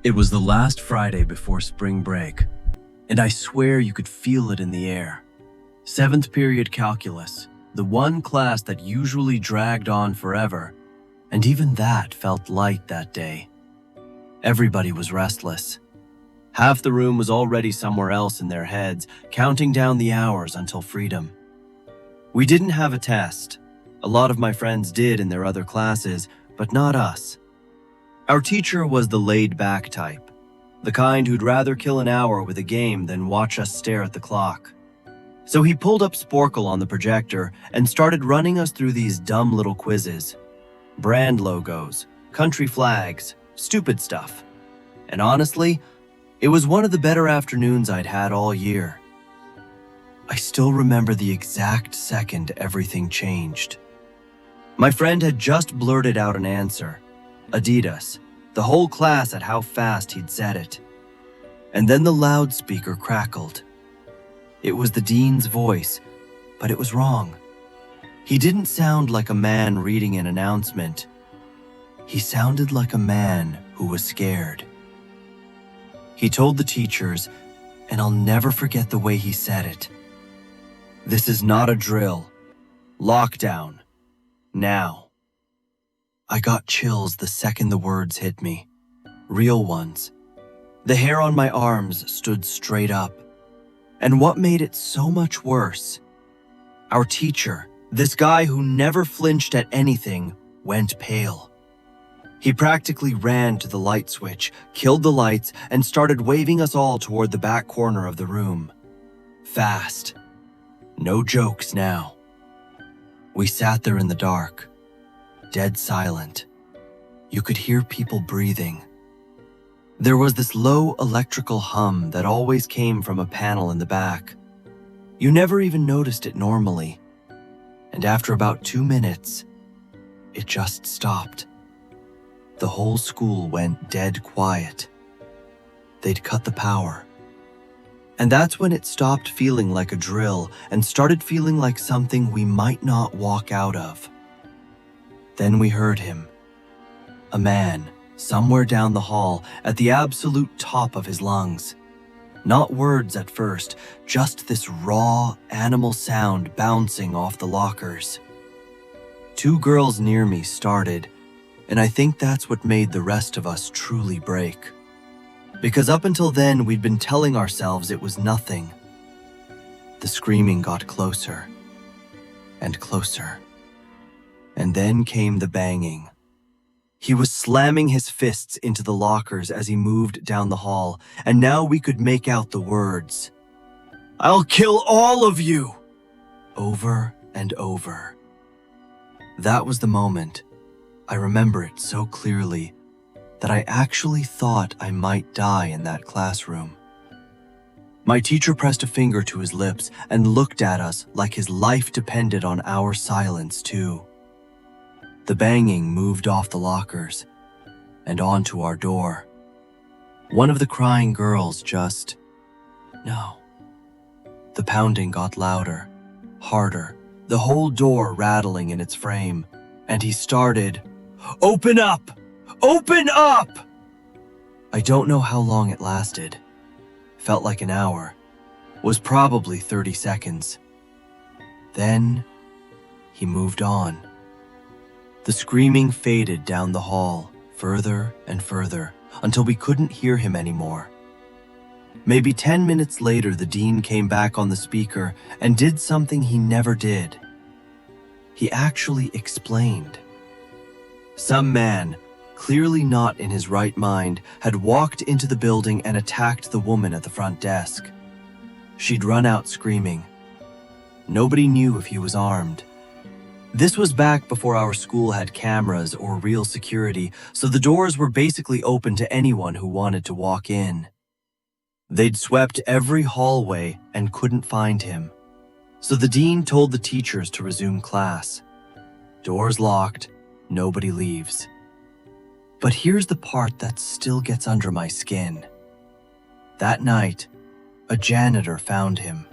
It was the last Friday before spring break, and I swear you could feel it in the air. Seventh period calculus, the one class that usually dragged on forever, and even that felt light that day. Everybody was restless. Half the room was already somewhere else in their heads, counting down the hours until freedom. We didn't have a test. A lot of my friends did in their other classes, but not us. Our teacher was the laid-back type, the kind who'd rather kill an hour with a game than watch us stare at the clock. So he pulled up Sporkle on the projector and started running us through these dumb little quizzes. Brand logos, country flags, stupid stuff. And honestly, it was one of the better afternoons I'd had all year. I still remember the exact second everything changed. My friend had just blurted out an answer. Adidas, the whole class at how fast he'd said it. And then the loudspeaker crackled. It was the dean's voice, but it was wrong. He didn't sound like a man reading an announcement. He sounded like a man who was scared. He told the teachers, and I'll never forget the way he said it. "This is not a drill. Lockdown. Now." I got chills the second the words hit me. Real ones. The hair on my arms stood straight up. And what made it so much worse? Our teacher, this guy who never flinched at anything, went pale. He practically ran to the light switch, killed the lights, and started waving us all toward the back corner of the room. Fast. No jokes now. We sat there in the dark. Dead silent. You could hear people breathing. There was this low electrical hum that always came from a panel in the back. You never even noticed it normally. And after about 2 minutes, it just stopped. The whole school went dead quiet. They'd cut the power. And that's when it stopped feeling like a drill and started feeling like something we might not walk out of. Then we heard him. A man, somewhere down the hall, at the absolute top of his lungs. Not words at first, just this raw, animal sound bouncing off the lockers. 2 girls near me started, and I think that's what made the rest of us truly break. Because up until then, we'd been telling ourselves it was nothing. The screaming got closer and closer. And then came the banging. He was slamming his fists into the lockers as he moved down the hall, and now we could make out the words, "I'll kill all of you!" over and over. That was the moment. I remember it so clearly that I actually thought I might die in that classroom. My teacher pressed a finger to his lips and looked at us like his life depended on our silence too. The banging moved off the lockers and onto our door. One of the crying girls just, "No." The pounding got louder, harder, the whole door rattling in its frame, and he started, "Open up! Open up!" I don't know how long it lasted. Felt like an hour. Was probably 30 seconds. Then he moved on. The screaming faded down the hall, further and further, until we couldn't hear him anymore. Maybe 10 minutes later, the dean came back on the speaker and did something he never did. He actually explained. Some man, clearly not in his right mind, had walked into the building and attacked the woman at the front desk. She'd run out screaming. Nobody knew if he was armed. This was back before our school had cameras or real security, so the doors were basically open to anyone who wanted to walk in. They'd swept every hallway and couldn't find him, so the dean told the teachers to resume class. Doors locked, nobody leaves. But here's the part that still gets under my skin. That night, a janitor found him.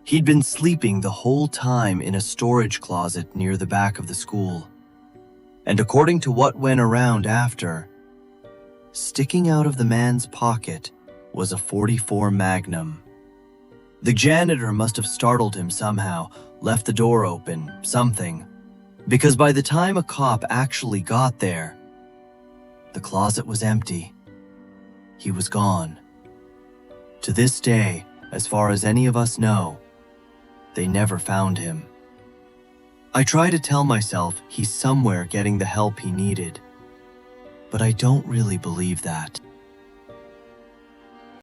He'd been sleeping the whole time in a storage closet near the back of the school. And according to what went around after, Sticking out of the man's pocket was a .44 Magnum. The janitor must have startled him somehow, left the door open, something, because by the time a cop actually got there, the closet was empty. He was gone. To this day, as far as any of us know, they never found him. I try to tell myself he's somewhere getting the help he needed, but I don't really believe that.